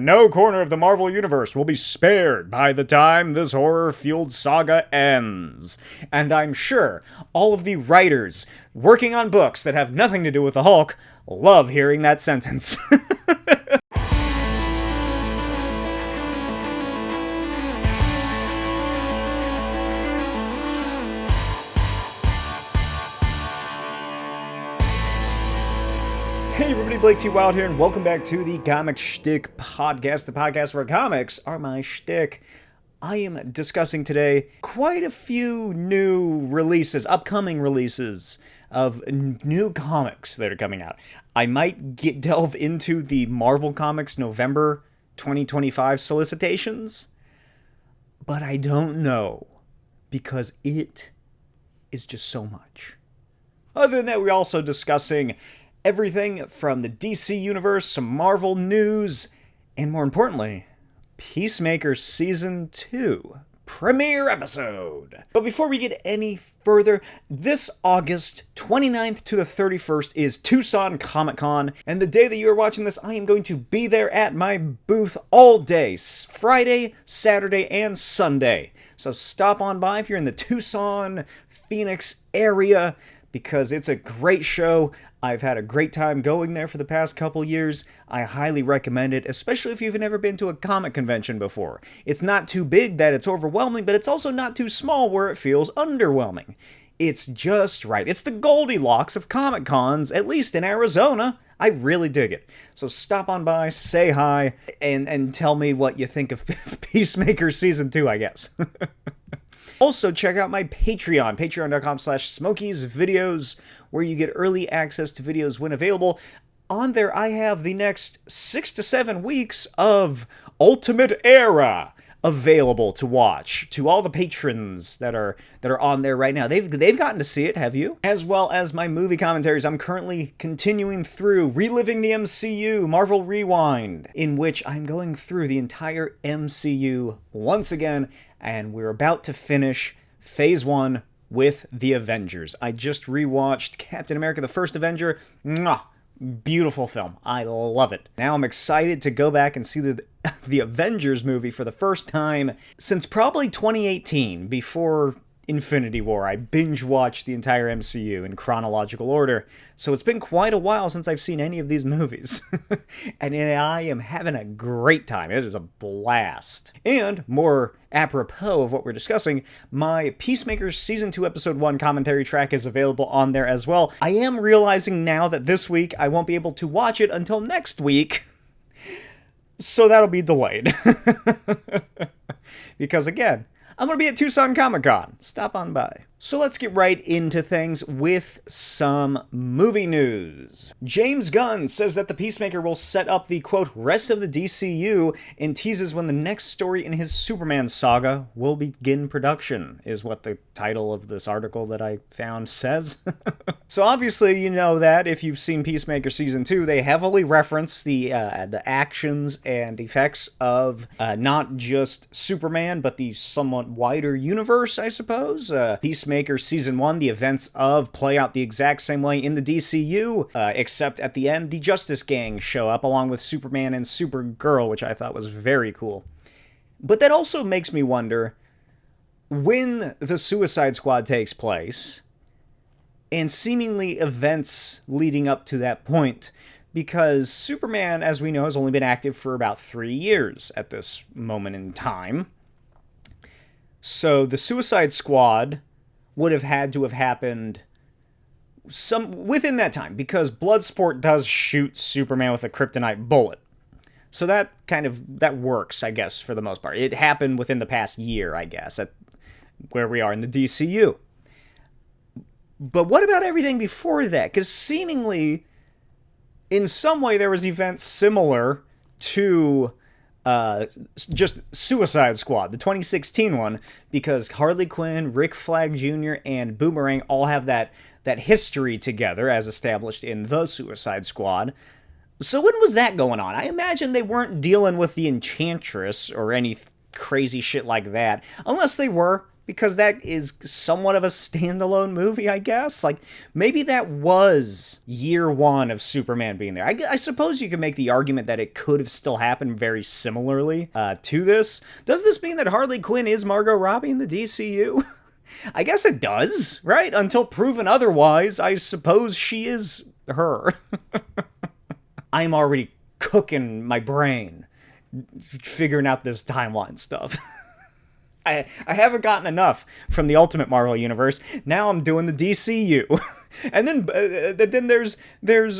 no corner of the Marvel Universe will be spared by the time this horror-fueled saga ends. And I'm sure all of the writers working on books that have nothing to do with the Hulk love hearing that sentence. Hey everybody, Blake T. Wilde here, and welcome back to the Comic Schtick Podcast, the podcast where comics are my shtick. I am discussing today quite a few new releases, upcoming releases of new comics that are coming out. I might delve into the Marvel Comics November 2025 solicitations, but I don't know, because it is just so much. Other than that, we're also discussing everything from the DC Universe, some Marvel news, and more importantly, Peacemaker Season 2 premiere episode. But before we get any further, this August 29th to the 31st is Tucson Comic Con, and the day that you are watching this, I am going to be there at my booth all day, Friday, Saturday, and Sunday. So stop on by if you're in the Tucson, Phoenix area, because it's a great show. I've had a great time going there for the past couple years. I highly recommend it, especially if you've never been to a comic convention before. It's not too big that it's overwhelming, but it's also not too small where it feels underwhelming. It's just right. It's the Goldilocks of Comic Cons, at least in Arizona. I really dig it. So stop on by, say hi, and tell me what you think of Peacemaker Season 2, I guess. Also, check out my Patreon, patreon.com/Smokey's videos, where you get early access to videos when available. On there, I have the next 6 to 7 weeks of Ultimate Era available to watch to all the patrons that are on there right now. They've gotten to see it, have you? As well as my movie commentaries. I'm currently continuing through Reliving the MCU, Marvel Rewind, in which I'm going through the entire MCU once again, and we're about to finish Phase 1 with the Avengers. I just rewatched Captain America: The First Avenger. Mwah! Beautiful film. I love it. Now I'm excited to go back and see the Avengers movie for the first time since probably 2018, before Infinity War. I binge-watched the entire MCU in chronological order, so it's been quite a while since I've seen any of these movies. And I am having a great time. It is a blast. And, more apropos of what we're discussing, my Peacemaker Season 2 Episode 1 commentary track is available on there as well. I am realizing now that this week I won't be able to watch it until next week, so that'll be delayed. Because again, I'm going to be at Tucson Comic Con. Stop on by. So let's get right into things with some movie news. James Gunn says that the Peacemaker will set up the, quote, rest of the DCU, and teases when the next story in his Superman saga will begin production, is what the title of this article that I found says. So obviously you know that if you've seen Peacemaker Season 2, they heavily reference the actions and effects of not just Superman, but the somewhat wider universe, I suppose. Peacemaker Season 1, the events of play out the exact same way in the DCU, except at the end, the Justice Gang show up along with Superman and Supergirl, which I thought was very cool. But that also makes me wonder, when the Suicide Squad takes place, and seemingly events leading up to that point, because Superman, as we know, has only been active for about 3 years at this moment in time. So the Suicide Squad would have had to have happened within that time, because Bloodsport does shoot Superman with a kryptonite bullet. So that works, I guess, for the most part. It happened within the past year, I guess, at where we are in the DCU. But what about everything before that? Because seemingly, in some way, there was events similar to just Suicide Squad, the 2016 one, because Harley Quinn, Rick Flag Jr., and Boomerang all have that history together as established in the Suicide Squad. So when was that going on? I imagine they weren't dealing with the Enchantress or any crazy shit like that, unless they were. because that is somewhat of a standalone movie, I guess. Like, maybe that was year one of Superman being there. I suppose you could make the argument that it could have still happened very similarly to this. Does this mean that Harley Quinn is Margot Robbie in the DCU? I guess it does, right? Until proven otherwise, I suppose she is her. I'm already cooking my brain, figuring out this timeline stuff. I haven't gotten enough from the Ultimate Marvel Universe. Now I'm doing the DCU. And then there's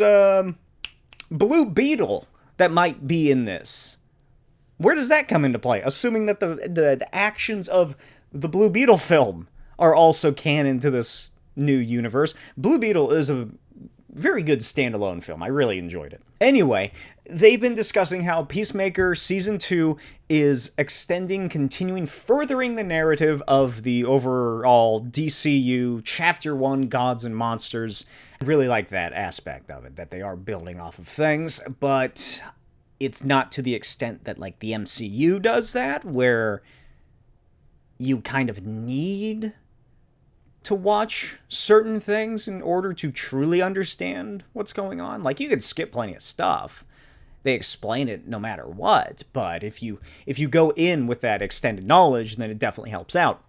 Blue Beetle that might be in this. Where does that come into play? Assuming that the actions of the Blue Beetle film are also canon to this new universe. Blue Beetle is a very good standalone film. I really enjoyed it. Anyway, they've been discussing how Peacemaker Season 2 is extending, continuing, furthering the narrative of the overall DCU Chapter 1 Gods and Monsters. I really like that aspect of it, that they are building off of things, but it's not to the extent that, like, the MCU does that, where you kind of need to watch certain things in order to truly understand what's going on. Like, you could skip plenty of stuff. They explain it no matter what, but if you go in with that extended knowledge, then it definitely helps out.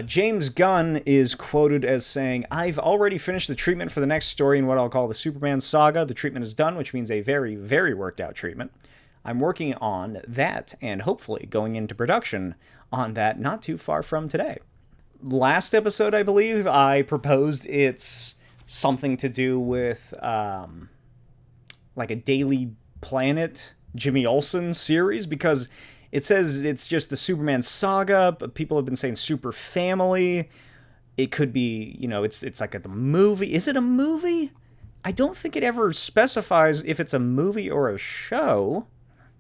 James Gunn is quoted as saying, "I've already finished the treatment for the next story in what I'll call the Superman saga. The treatment is done, which means a very, very worked out treatment. I'm working on that and hopefully going into production on that not too far from today." Last episode, I believe, I proposed it's something to do with, like a Daily Planet Jimmy Olsen series, because it says it's just the Superman saga, but people have been saying Super Family. It could be, it's like a movie. Is it a movie? I don't think it ever specifies if it's a movie or a show.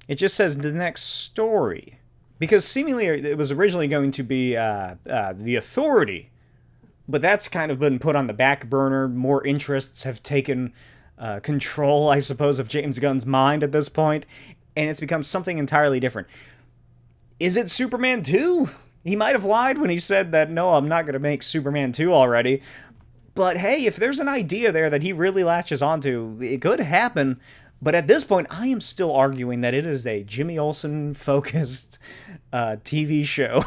It just says the next story. Because seemingly it was originally going to be The Authority, but that's kind of been put on the back burner. More interests have taken control, I suppose, of James Gunn's mind at this point, and it's become something entirely different. Is it Superman 2? He might have lied when he said that, no, I'm not going to make Superman 2 already. But hey, if there's an idea there that he really latches onto, it could happen. But at this point, I am still arguing that it is a Jimmy Olsen-focused TV show.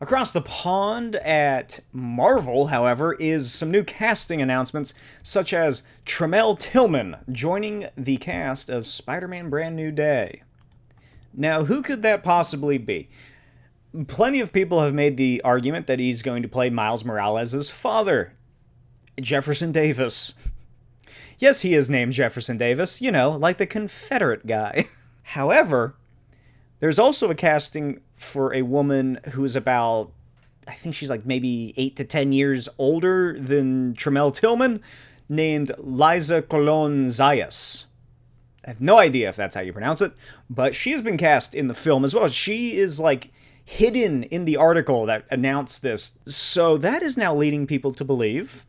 Across the pond at Marvel, however, is some new casting announcements, such as Tramell Tillman joining the cast of Spider-Man Brand New Day. Now, who could that possibly be? Plenty of people have made the argument that he's going to play Miles Morales' father, Jefferson Davis. Yes, he is named Jefferson Davis, like the Confederate guy. However, there's also a casting for a woman who's about, I think she's like maybe 8 to 10 years older than Tramell Tillman, named Liza Colon Zayas. I have no idea if that's how you pronounce it, but she has been cast in the film as well. She is like hidden in the article that announced this. So that is now leading people to believe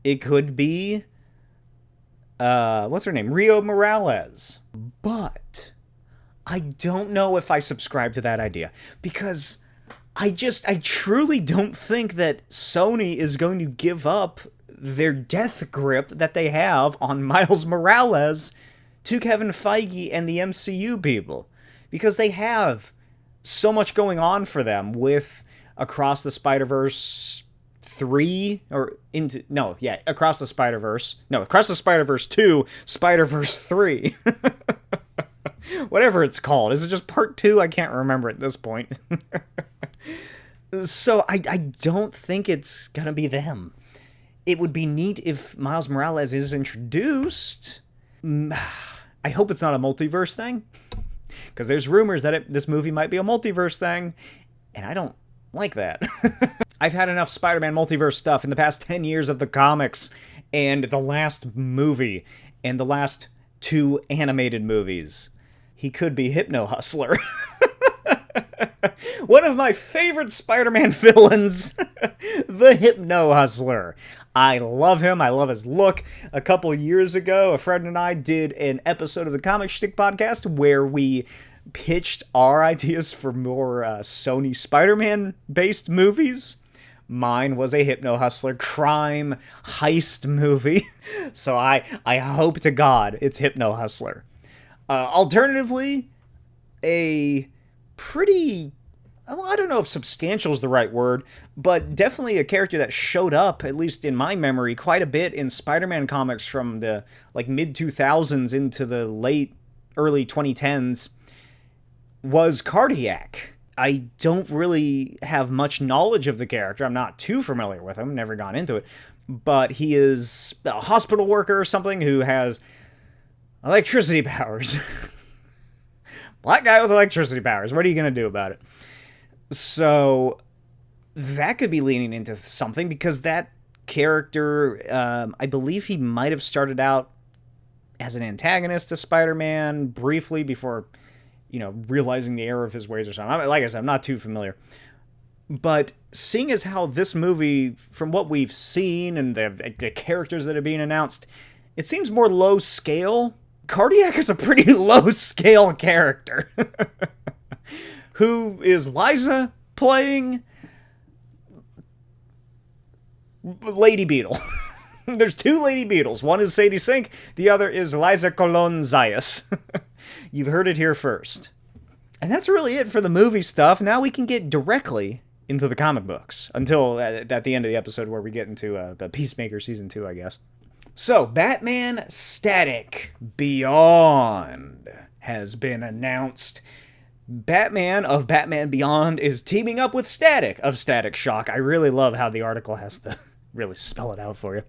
it could be what's her name? Rio Morales. But I don't know if I subscribe to that idea, because I truly don't think that Sony is going to give up their death grip that they have on Miles Morales to Kevin Feige and the MCU people, because they have so much going on for them with Across the Spider-Verse 3 Across the Spider-Verse 2, Spider-Verse 3. Whatever it's called. Is it just part 2? I can't remember at this point. So I don't think it's gonna be them. It would be neat if Miles Morales is introduced. I hope it's not a multiverse thing, because there's rumors that this movie might be a multiverse thing, and I don't like that. I've had enough Spider-Man multiverse stuff in the past 10 years of the comics, and the last movie, and the last 2 animated movies. He could be Hypno Hustler. One of my favorite Spider-Man villains, the Hypno Hustler. I love him. I love his look. A couple years ago, a friend and I did an episode of the Comic Schtick Podcast where we pitched our ideas for more Sony Spider-Man-based movies. Mine was a Hypno Hustler crime heist movie. So I hope to God it's Hypno Hustler. Alternatively, a pretty... I don't know if substantial is the right word, but definitely a character that showed up, at least in my memory, quite a bit in Spider-Man comics from the mid-2000s into the early 2010s was Cardiac. I don't really have much knowledge of the character. I'm not too familiar with him, never gone into it, but he is a hospital worker or something who has electricity powers. Black guy with electricity powers. What are you going to do about it? So that could be leaning into something, because that character, I believe he might have started out as an antagonist to Spider-Man briefly before, realizing the error of his ways or something. Like I said, I'm not too familiar. But seeing as how this movie, from what we've seen and the characters that are being announced, it seems more low scale. Cardiac is a pretty low scale character. Who is Liza playing? Lady Beetle. There's two Lady Beetles. One is Sadie Sink. The other is Liza Colon Zayas. You've heard it here first. And that's really it for the movie stuff. Now we can get directly into the comic books. Until at the end of the episode where we get into Peacemaker Season 2, I guess. So, Batman Static Beyond has been announced. Batman of Batman Beyond is teaming up with Static of Static Shock. I really love how the article has to really spell it out for you.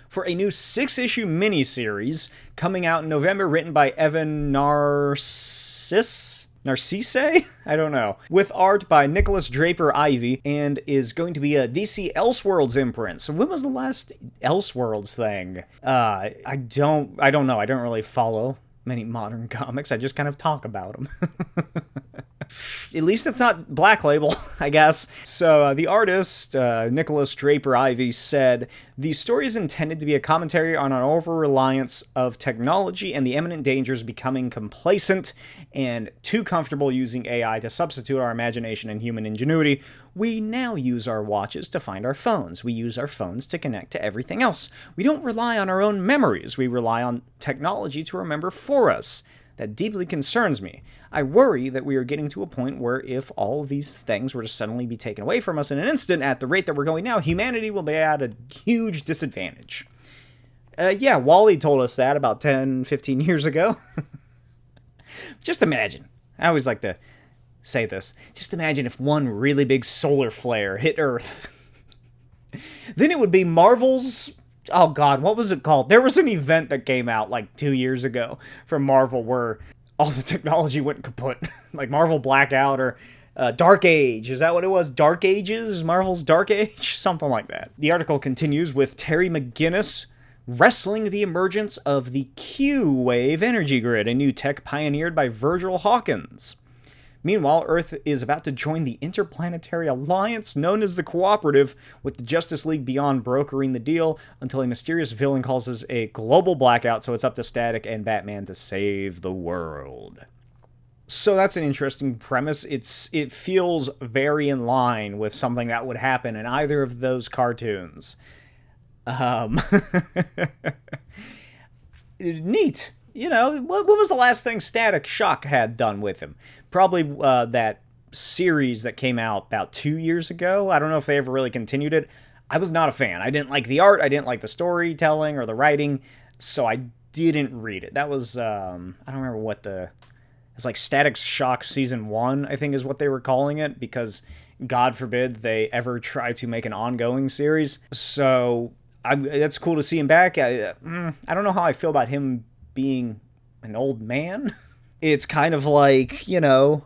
For a new 6-issue miniseries coming out in November, written by Evan Narcisse? I don't know. With art by Nicholas Draper Ivey, and is going to be a DC Elseworlds imprint. So when was the last Elseworlds thing? I don't know. I don't really follow many modern comics. I just kind of talk about them. At least it's not Black Label, I guess. So the artist, Nicholas Draper Ivey, said, "The story is intended to be a commentary on our over-reliance of technology and the imminent dangers of becoming complacent and too comfortable using AI to substitute our imagination and human ingenuity. We now use our watches to find our phones. We use our phones to connect to everything else. We don't rely on our own memories. We rely on technology to remember for us. That deeply concerns me. I worry that we are getting to a point where if all of these things were to suddenly be taken away from us in an instant at the rate that we're going now, humanity will be at a huge disadvantage." Yeah, Wally told us that about 10, 15 years ago. Just imagine. I always like to say this. Just imagine if one really big solar flare hit Earth. Then it would be Marvel's... Oh God, what was it called? There was an event that came out like 2 years ago from Marvel where all the technology went kaput. Like Marvel Blackout or Dark Age. Is that what it was? Dark Ages? Marvel's Dark Age? Something like that. The article continues with Terry McGinnis wrestling the emergence of the Q-Wave energy grid, a new tech pioneered by Virgil Hawkins. Meanwhile, Earth is about to join the interplanetary alliance known as the Cooperative, with the Justice League Beyond brokering the deal until a mysterious villain causes a global blackout, so it's up to Static and Batman to save the world. So that's an interesting premise. It feels very in line with something that would happen in either of those cartoons. Neat. What was the last thing Static Shock had done with him? Probably that series that came out about 2 years ago. I don't know if they ever really continued it. I was not a fan. I didn't like the art. I didn't like the storytelling or the writing, so I didn't read it. That was, I don't remember what it's like Static Shock Season 1, I think is what they were calling it, because God forbid they ever try to make an ongoing series. So that's cool to see him back. I don't know how I feel about him being an old man. It's kind of like, the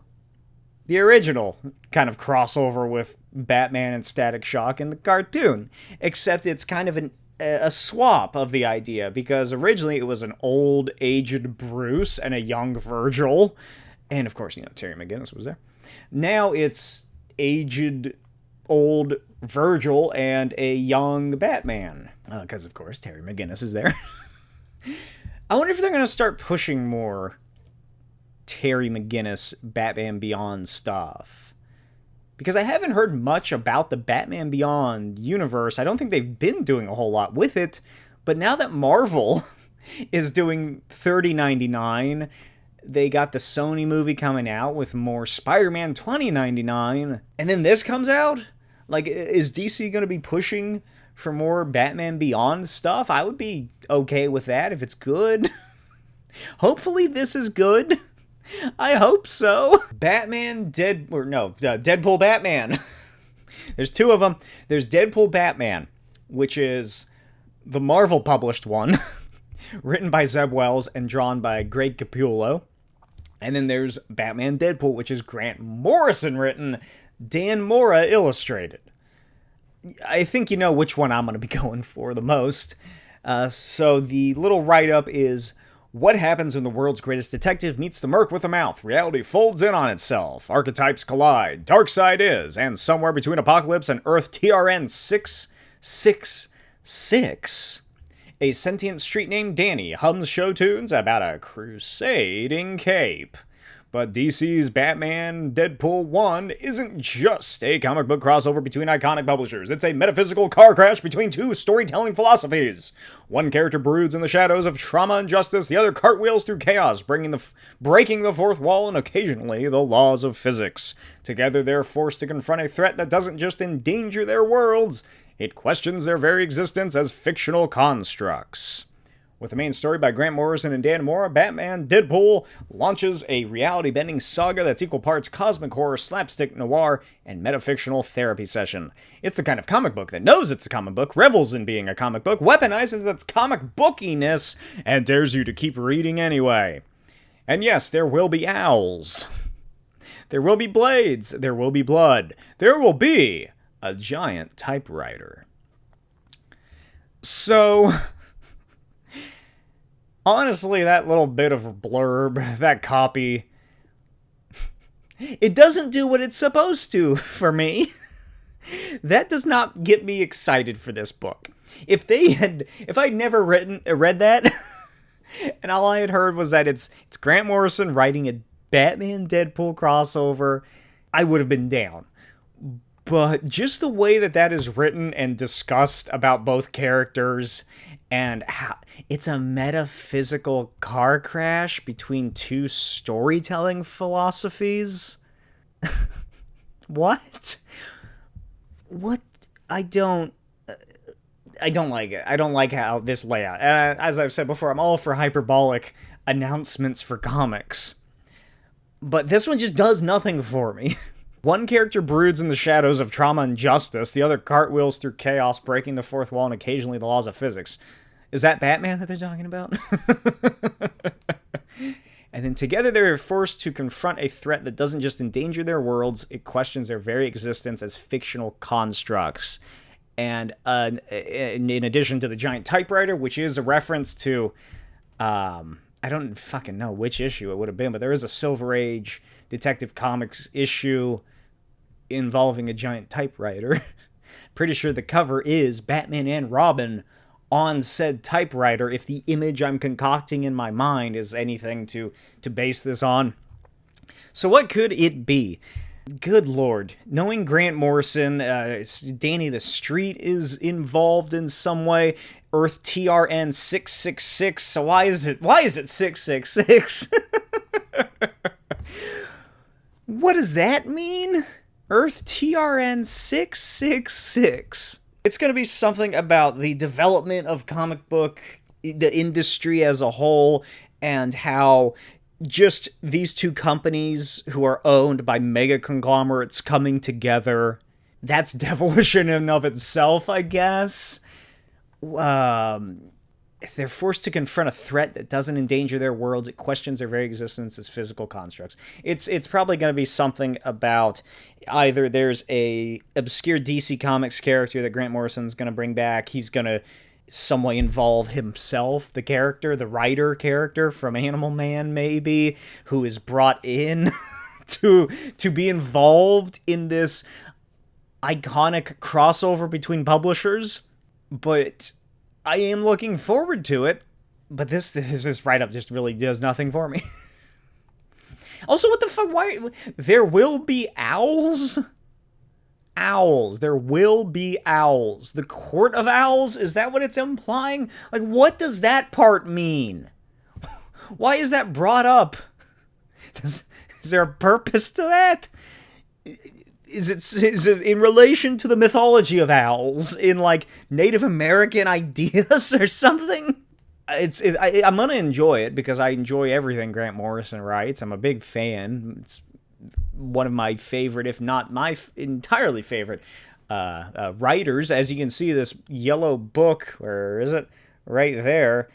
original kind of crossover with Batman and Static Shock in the cartoon, except it's kind of a swap of the idea, because originally it was an old, aged Bruce and a young Virgil, and of course, Terry McGinnis was there. Now it's aged, old Virgil and a young Batman, because of course Terry McGinnis is there. I wonder if they're going to start pushing more Terry McGinnis Batman Beyond stuff. Because I haven't heard much about the Batman Beyond universe. I don't think they've been doing a whole lot with it. But now that Marvel is doing $30.99, they got the Sony movie coming out with more Spider-Man $20.99, and then this comes out? Like, is DC going to be pushing for more Batman Beyond stuff? I would be okay with that if it's good. Hopefully this is good. I hope so. Deadpool Batman. There's two of them. There's Deadpool Batman, which is the Marvel published one, written by Zeb Wells and drawn by Greg Capullo. And then there's Batman Deadpool, which is Grant Morrison written, Dan Mora illustrated. I think you know which one I'm going to be going for the most. So the little write-up is, what happens when the world's greatest detective meets the merc with a mouth? Reality folds in on itself. Archetypes collide. Darkseid is, and somewhere between Apocalypse and Earth TRN 666, a sentient street named Danny hums show tunes about a crusading cape. But DC's Batman Deadpool 1 isn't just a comic book crossover between iconic publishers. It's a metaphysical car crash between two storytelling philosophies. One character broods in the shadows of trauma and justice, the other cartwheels through chaos, breaking the fourth wall and occasionally the laws of physics. Together they're forced to confront a threat that doesn't just endanger their worlds, it questions their very existence as fictional constructs. With the main story by Grant Morrison and Dan Mora, Batman Deadpool launches a reality-bending saga that's equal parts cosmic horror, slapstick noir, and metafictional therapy session. It's the kind of comic book that knows it's a comic book, revels in being a comic book, weaponizes its comic bookiness, and dares you to keep reading anyway. And yes, there will be owls. There will be blades. There will be blood. There will be a giant typewriter. So, honestly, that little bit of blurb, that copy, it doesn't do what it's supposed to for me. That does not get me excited for this book. If I'd never read that, and all I had heard was that it's Grant Morrison writing a Batman Deadpool crossover, I would have been down. But just the way that is written and discussed about both characters, and how it's a metaphysical car crash between two storytelling philosophies. What? I don't like it. I don't like how this layout. As I've said before, I'm all for hyperbolic announcements for comics. But this one just does nothing for me. One character broods in the shadows of trauma and justice, the other cartwheels through chaos, breaking the fourth wall and occasionally the laws of physics. Is that Batman that they're talking about? And then together they're forced to confront a threat that doesn't just endanger their worlds, it questions their very existence as fictional constructs. And in addition to the giant typewriter, which is a reference to, I don't fucking know which issue it would have been, but there is a Silver Age Detective Comics issue involving a giant typewriter. Pretty sure the cover is Batman and Robin on said typewriter, if the image I'm concocting in my mind is anything to base this on. So what could it be? Good Lord. Knowing Grant Morrison, Danny the Street is involved in some way. Earth TRN 666. So why is it 666? What does that mean? Earth TRN 666. It's going to be something about the development of comic book, the industry as a whole, and how just these two companies who are owned by mega conglomerates coming together. That's devilish in and of itself, I guess. They're forced to confront a threat that doesn't endanger their worlds. It questions their very existence as physical constructs. It's probably going to be something about either there's a obscure DC Comics character that Grant Morrison's going to bring back. He's going to some way involve himself, the character, the writer character from Animal Man, maybe, who is brought in to be involved in this iconic crossover between publishers. But I am looking forward to it, but this write-up just really does nothing for me. Also, what the fuck? Why? There will be owls? Owls. There will be owls. The court of owls? Is that what it's implying? Like, what does that part mean? Why is that brought up? Is there a purpose to that? Is it in relation to the mythology of owls in, like, Native American ideas or something? I'm gonna enjoy it because I enjoy everything Grant Morrison writes. I'm a big fan. It's one of my favorite, if not my entirely favorite, writers. As you can see, this yellow book, where is it? Right there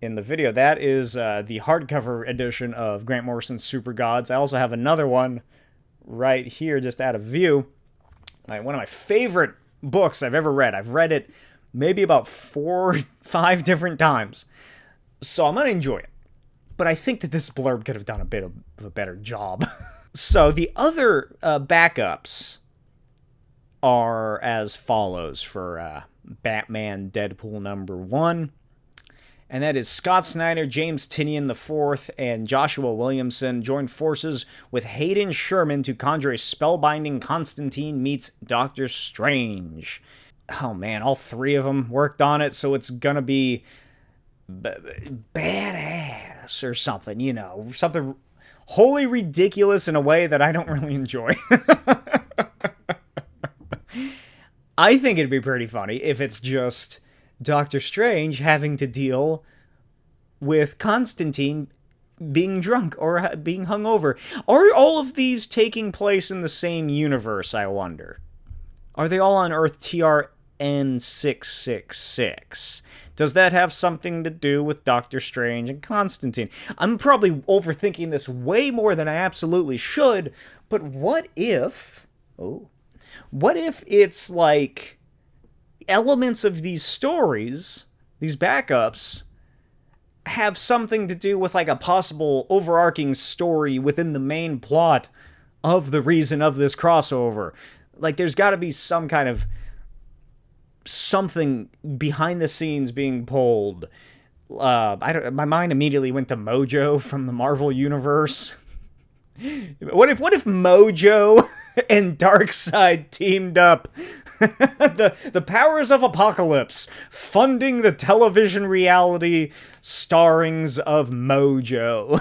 in the video. That is the hardcover edition of Grant Morrison's Super Gods. I also have another one right here, just out of view. One of my favorite books I've ever read. I've read it maybe about 4 or 5 different times. So I'm going to enjoy it. But I think that this blurb could have done a bit of a better job. So the other backups are as follows for Batman Deadpool #1. And that is Scott Snyder, James Tynion IV, and Joshua Williamson joined forces with Hayden Sherman to conjure a spellbinding Constantine meets Doctor Strange. Oh man, all 3 of them worked on it, so it's gonna be badass or something, you know, something wholly ridiculous in a way that I don't really enjoy. I think it'd be pretty funny if it's just Doctor Strange having to deal with Constantine being drunk or being hungover. Are all of these taking place in the same universe, I wonder? Are they all on Earth TRN 666? Does that have something to do with Doctor Strange and Constantine? I'm probably overthinking this way more than I absolutely should, but what if... What if it's like elements of these stories, these backups, have something to do with like a possible overarching story within the main plot of the reason of this crossover? Like, there's got to be some kind of something behind the scenes being pulled. My mind immediately went to Mojo from the Marvel Universe. What if Mojo and Darkseid teamed up? the powers of Apocalypse funding the television reality starrings of Mojo.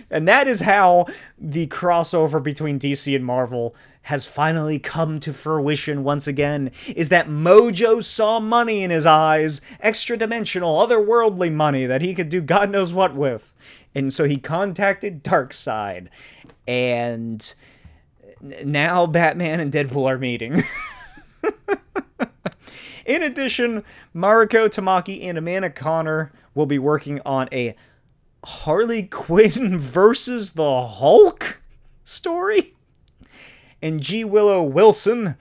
And that is how the crossover between DC and Marvel has finally come to fruition once again, is that Mojo saw money in his eyes, extra-dimensional, otherworldly money that he could do God knows what with. And so he contacted Darkseid, and now Batman and Deadpool are meeting. In addition, Mariko Tamaki and Amanda Connor will be working on a Harley Quinn versus the Hulk story. And G. Willow Wilson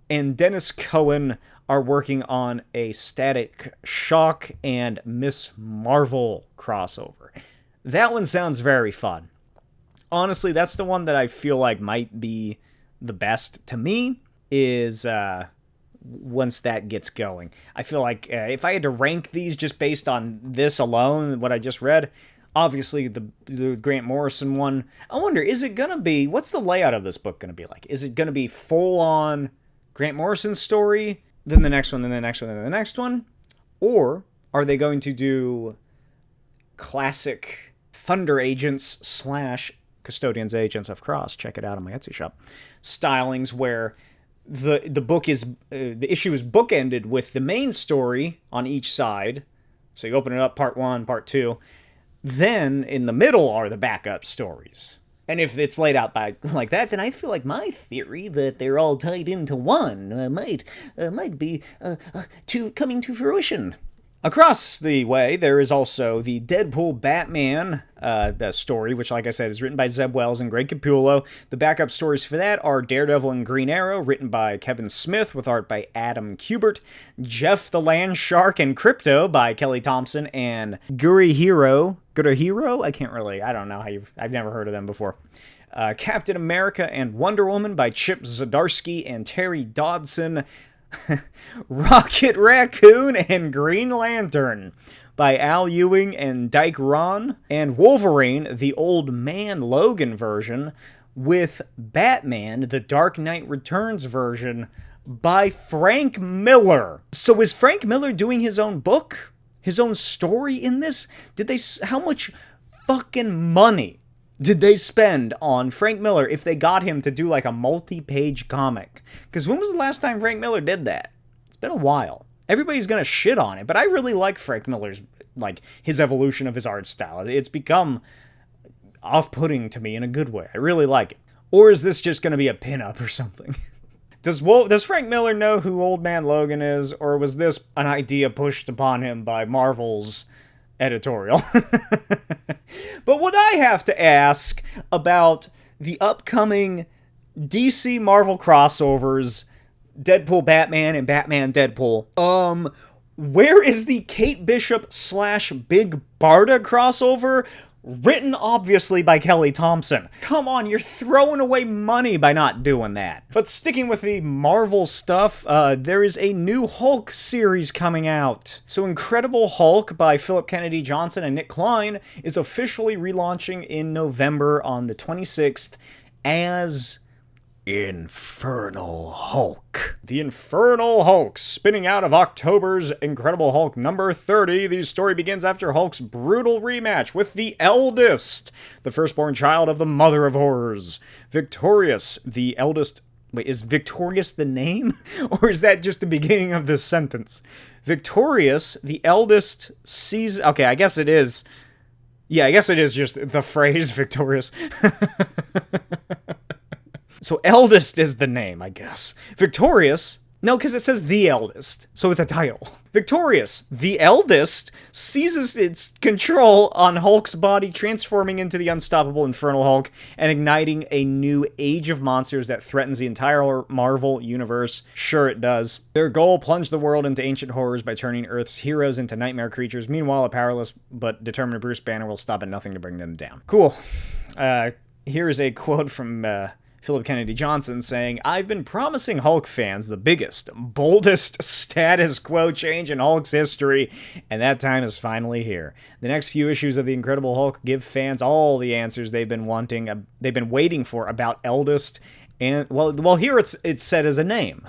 and Dennis Cohen are working on a Static Shock and Miss Marvel crossover. That one sounds very fun. Honestly, that's the one that I feel like might be the best to me, is once that gets going. I feel like if I had to rank these just based on this alone, what I just read, obviously the Grant Morrison one, I wonder, is it going to be, what's the layout of this book going to be like? Is it going to be full-on Grant Morrison story, then the next one, then the next one, then the next one? Or are they going to do classic Thunder Agents / Custodians Agents of Cross, check it out on my Etsy shop, stylings where the book is, the issue is bookended with the main story on each side. So you open it up, part 1, part 2. Then in the middle are the backup stories. And if it's laid out like that, then I feel like my theory that they're all tied into one might be coming to fruition. Across the way, there is also the Deadpool Batman story, which, like I said, is written by Zeb Wells and Greg Capullo. The backup stories for that are Daredevil and Green Arrow, written by Kevin Smith, with art by Adam Kubert. Jeff the Land Shark and Crypto by Kelly Thompson and Gurihiro? I don't know I've never heard of them before. Captain America and Wonder Woman by Chip Zdarsky and Terry Dodson. Rocket Raccoon and Green Lantern by Al Ewing and Dyke Ron, and Wolverine, the Old Man Logan version, with Batman, the Dark Knight Returns version, by Frank Miller. So is Frank Miller doing his own book? His own story in this? How much fucking money did they spend on Frank Miller if they got him to do like a multi-page comic? Because when was the last time Frank Miller did that? It's been a while. Everybody's gonna shit on it, but I really like Frank Miller's, like, his evolution of his art style. It's become off-putting to me in a good way. I really like it. Or is this just gonna be a pin-up or something? Does Frank Miller know who Old Man Logan is, or was this an idea pushed upon him by Marvel's editorial? But what I have to ask about the upcoming DC Marvel crossovers, Deadpool Batman and Batman Deadpool, where is the Kate Bishop / Big Barda crossover? Written, obviously, by Kelly Thompson. Come on, you're throwing away money by not doing that. But sticking with the Marvel stuff, there is a new Hulk series coming out. So Incredible Hulk by Philip Kennedy Johnson and Nick Klein is officially relaunching in November on the 26th as Infernal Hulk. The Infernal Hulk, spinning out of October's Incredible Hulk number 30. The story begins after Hulk's brutal rematch with the eldest, the firstborn child of the Mother of Horrors. Victorious, the eldest... Wait, is Victorious the name? Or is that just the beginning of this sentence? Victorious, the eldest, sees... Okay, I guess it is. Yeah, I guess it is just the phrase Victorious. So eldest is the name, I guess. Victorious, no, because it says the eldest, so it's a title. Victorious, the eldest, seizes its control on Hulk's body, transforming into the unstoppable Infernal Hulk and igniting a new age of monsters that threatens the entire Marvel universe. Sure it does. Their goal, plunge the world into ancient horrors by turning Earth's heroes into nightmare creatures. Meanwhile, a powerless but determined Bruce Banner will stop at nothing to bring them down. Cool. Here is a quote from... Philip Kennedy Johnson saying, "I've been promising Hulk fans the biggest, boldest status quo change in Hulk's history, and that time is finally here. The next few issues of The Incredible Hulk give fans all the answers they've been waiting for about eldest, and, well, here it's said as a name.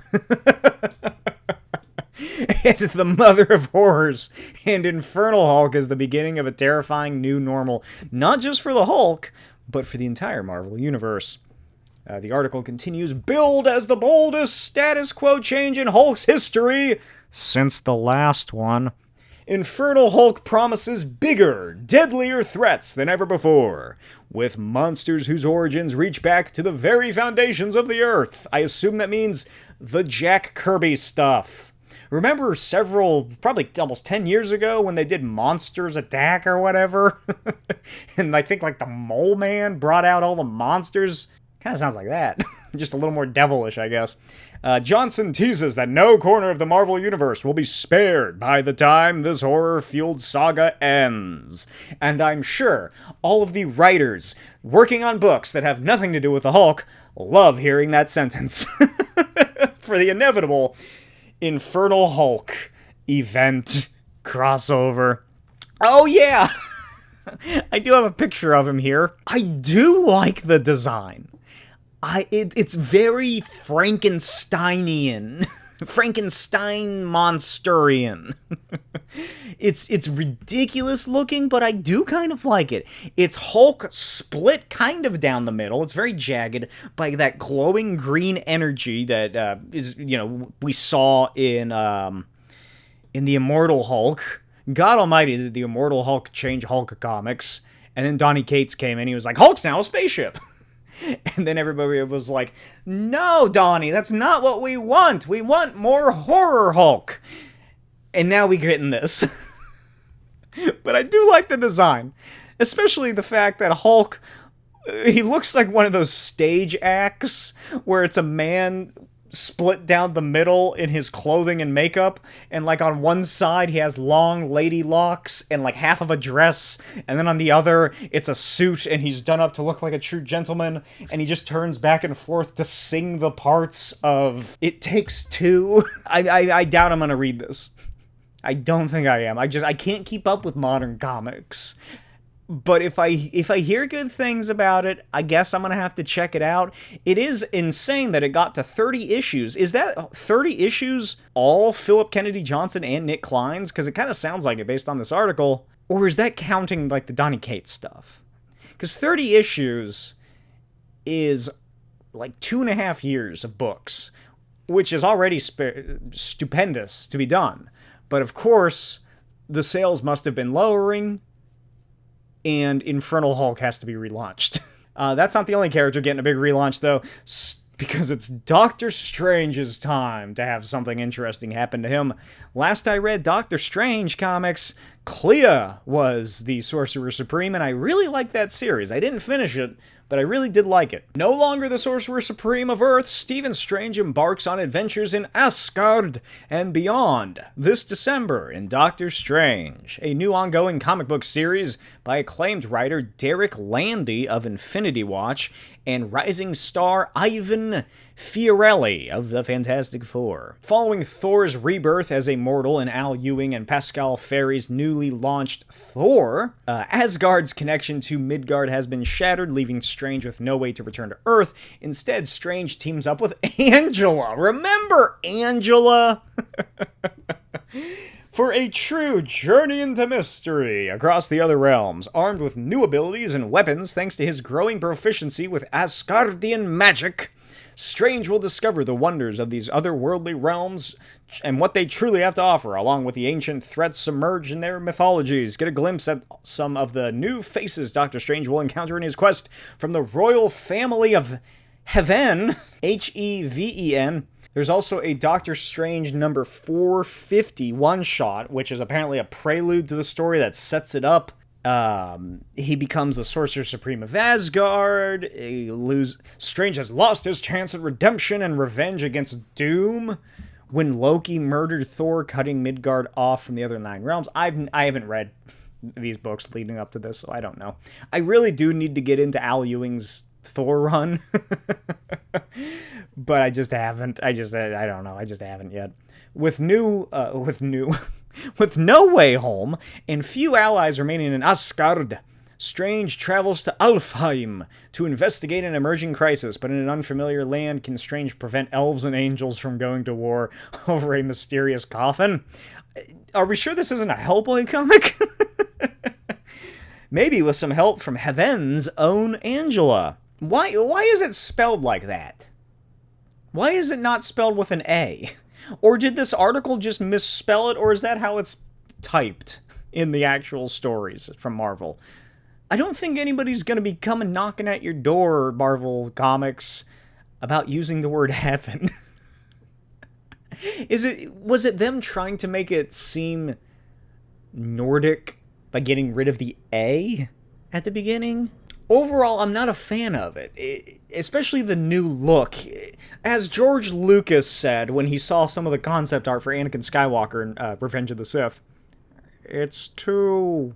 And the Mother of Horrors, and Infernal Hulk is the beginning of a terrifying new normal, not just for the Hulk, but for the entire Marvel Universe." The article continues, "Billed as the boldest status quo change in Hulk's history since the last one, Infernal Hulk promises bigger, deadlier threats than ever before, with monsters whose origins reach back to the very foundations of the Earth." I assume that means the Jack Kirby stuff. Remember probably almost 10 years ago when they did Monsters Attack or whatever? And I think like the Mole Man brought out all the monsters. Kind of sounds like that. Just a little more devilish, I guess. Johnson teases that no corner of the Marvel Universe will be spared by the time this horror-fueled saga ends. And I'm sure all of the writers working on books that have nothing to do with the Hulk love hearing that sentence. For the inevitable Infernal Hulk event crossover. Oh yeah! I do have a picture of him here. I do like the design. It's very Frankensteinian. Frankenstein Monsterian. It's ridiculous looking, but I do kind of like it. It's Hulk split kind of down the middle. It's very jagged by that glowing green energy that is, we saw in the Immortal Hulk. God almighty, did the Immortal Hulk change Hulk comics? And then Donny Cates came in, he was like, "Hulk's now a spaceship." And then everybody was like, "No, Donnie, that's not what we want. We want more horror Hulk." And now we get in this. But I do like the design. Especially the fact that Hulk, he looks like one of those stage acts where it's a man split down the middle in his clothing and makeup, and like on one side he has long lady locks and like half of a dress, and then on the other it's a suit and he's done up to look like a true gentleman, and he just turns back and forth to sing the parts of It Takes Two. I doubt I'm gonna read this. I don't think I am. I can't keep up with modern comics. But if I hear good things about it, I guess I'm going to have to check it out. It is insane that it got to 30 issues. Is that 30 issues all Philip Kennedy Johnson and Nick Klein's? Because it kind of sounds like it based on this article. Or is that counting like the Donny Cates stuff? Because 30 issues is like 2.5 years of books, which is already stupendous to be done. But of course, the sales must have been lowering, and Infernal Hulk has to be relaunched. That's not the only character getting a big relaunch, though, because it's Doctor Strange's time to have something interesting happen to him. Last I read Doctor Strange comics, Clea was the Sorcerer Supreme, and I really liked that series. I didn't finish it, but I really did like it. No longer the Sorcerer Supreme of Earth, Stephen Strange embarks on adventures in Asgard and beyond this December in Doctor Strange, a new ongoing comic book series by acclaimed writer Derek Landy of Infinity Watch and rising star Ivan Fiorelli of the Fantastic Four. Following Thor's rebirth as a mortal in Al Ewing and Pascal Ferry's newly launched Thor, Asgard's connection to Midgard has been shattered, leaving Strange with no way to return to Earth. Instead, Strange teams up with Angela. Remember Angela? For a true journey into mystery across the other realms, armed with new abilities and weapons thanks to his growing proficiency with Asgardian magic, Strange will discover the wonders of these otherworldly realms and what they truly have to offer, along with the ancient threats submerged in their mythologies. Get a glimpse at some of the new faces Doctor Strange will encounter in his quest from the royal family of Heaven, Heven. There's also a Doctor Strange number 450 one-shot, which is apparently a prelude to the story that sets it up. He becomes the Sorcerer Supreme of Asgard. Strange has lost his chance at redemption and revenge against Doom when Loki murdered Thor, cutting Midgard off from the other 9 realms. I haven't read these books leading up to this, so I don't know. I really do need to get into Al Ewing's Thor run. But I just haven't. I don't know. I just haven't yet. With No Way Home and few allies remaining in Asgard, Strange travels to Alfheim to investigate an emerging crisis, but in an unfamiliar land, can Strange prevent elves and angels from going to war over a mysterious coffin? Are we sure this isn't a Hellboy comic? Maybe with some help from Heaven's own Angela. Why is it spelled like that? Why is it not spelled with an A? Or did this article just misspell it, or is that how it's typed in the actual stories from Marvel? I don't think anybody's going to be coming knocking at your door, Marvel Comics, about using the word heaven. Was it them trying to make it seem Nordic by getting rid of the A at the beginning? Overall, I'm not a fan of it, especially the new look. As George Lucas said when he saw some of the concept art for Anakin Skywalker in Revenge of the Sith, it's too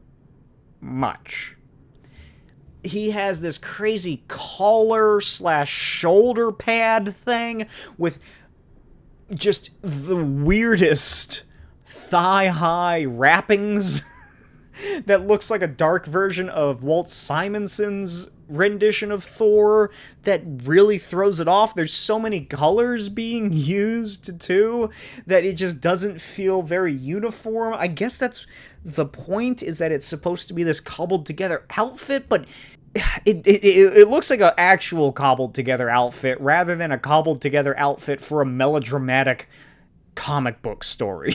much. He has this crazy collar/shoulder pad thing with just the weirdest thigh-high wrappings that looks like a dark version of Walt Simonson's rendition of Thor that really throws it off. There's so many colors being used, too, that it just doesn't feel very uniform. I guess that's the point, is that it's supposed to be this cobbled-together outfit, but it looks like an actual cobbled-together outfit rather than a cobbled-together outfit for a melodramatic comic book story.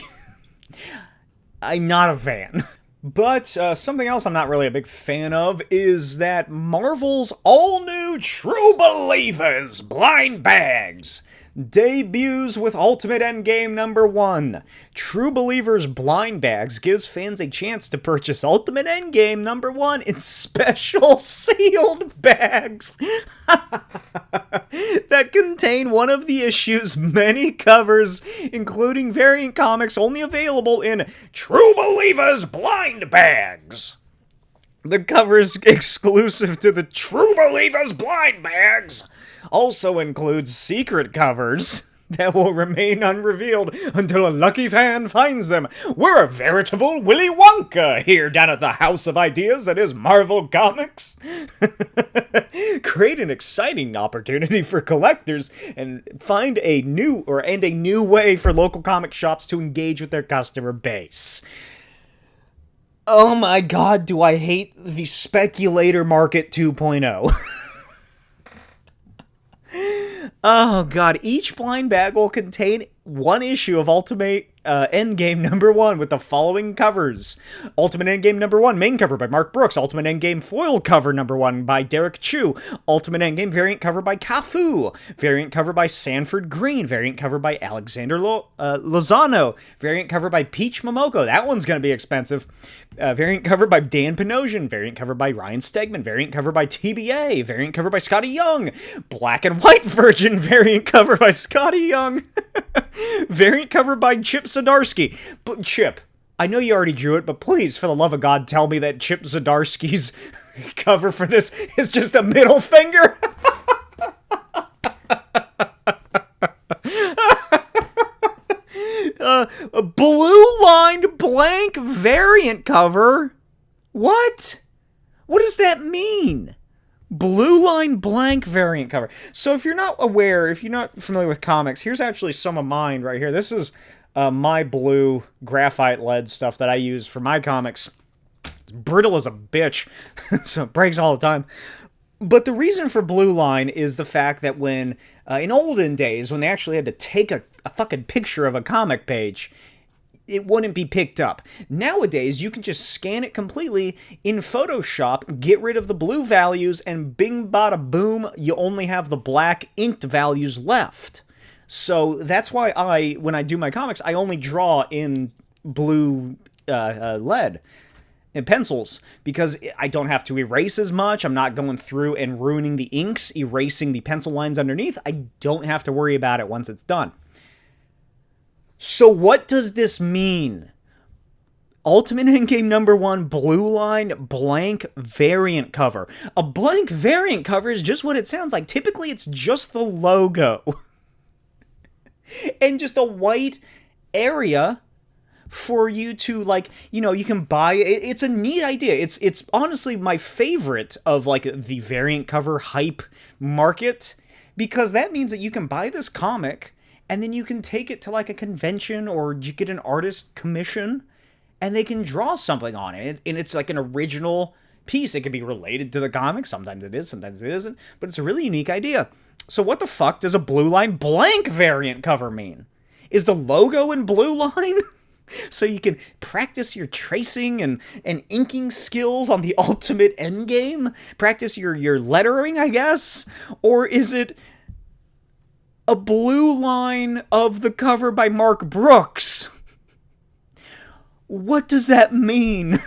I'm not a fan. But something else I'm not really a big fan of is that Marvel's all-new True Believers Blind Bags debuts with Ultimate Endgame number 1. True Believers Blind Bags gives fans a chance to purchase Ultimate Endgame number 1 in special sealed bags that contain one of the issue's many covers, including variant comics only available in True Believers blind bags. The covers exclusive to the True Believers blind bags also includes secret covers that will remain unrevealed until a lucky fan finds them. We're a veritable Willy Wonka here down at the House of Ideas that is Marvel Comics. Create an exciting opportunity for collectors and find a new way for local comic shops to engage with their customer base. Oh my god, do I hate the speculator market 2.0. Oh god, each blind bag will contain one issue of Ultimate Endgame #1 with the following covers. Ultimate Endgame #1 main cover by Mark Brooks. Ultimate Endgame foil cover #1 by Derek Chu. Ultimate Endgame variant cover by Cafu. Variant cover by Sanford Green. Variant cover by Alexander Lozano. Variant cover by Peach Momoko. That one's going to be expensive. Variant cover by Dan Panosian. Variant cover by Ryan Stegman. Variant cover by TBA. Variant cover by Scotty Young. Black and white version variant cover by Scotty Young. Variant cover by Chip Zdarsky. But Chip, I know you already drew it, but please, for the love of God, tell me that Chip Zdarsky's cover for this is just a middle finger. A blue-lined blank variant cover? What? What does that mean? Blue line blank variant cover. So if you're not aware, if you're not familiar with comics, here's actually some of mine right here. This is my blue graphite lead stuff that I use for my comics. It's brittle as a bitch, so it breaks all the time. But the reason for blue line is the fact that when, in olden days, when they actually had to take a fucking picture of a comic page, it wouldn't be picked up. Nowadays, you can just scan it completely in Photoshop, get rid of the blue values, and bing bada boom, you only have the black inked values left. So that's why when I do my comics, I only draw in blue lead and pencils, because I don't have to erase as much. I'm not going through and ruining the inks, erasing the pencil lines underneath. I don't have to worry about it once it's done. So what does this mean? Ultimate Endgame #1 blue line blank variant cover. A blank variant cover is just what it sounds like. Typically, it's just the logo. And just a white area for you to, like, you know, you can buy. It's a neat idea. It's honestly my favorite of, like, the variant cover hype market, because that means that you can buy this comic and then you can take it to, like, a convention, or you get an artist commission, and they can draw something on it. And it's like an original piece. It can be related to the comic. Sometimes it is, sometimes it isn't. But it's a really unique idea. So what the fuck does a blue line blank variant cover mean? Is the logo in blue line? So you can practice your tracing and inking skills on the Ultimate Endgame? Practice your lettering, I guess? Or is it a blue line of the cover by Mark Brooks? What does that mean?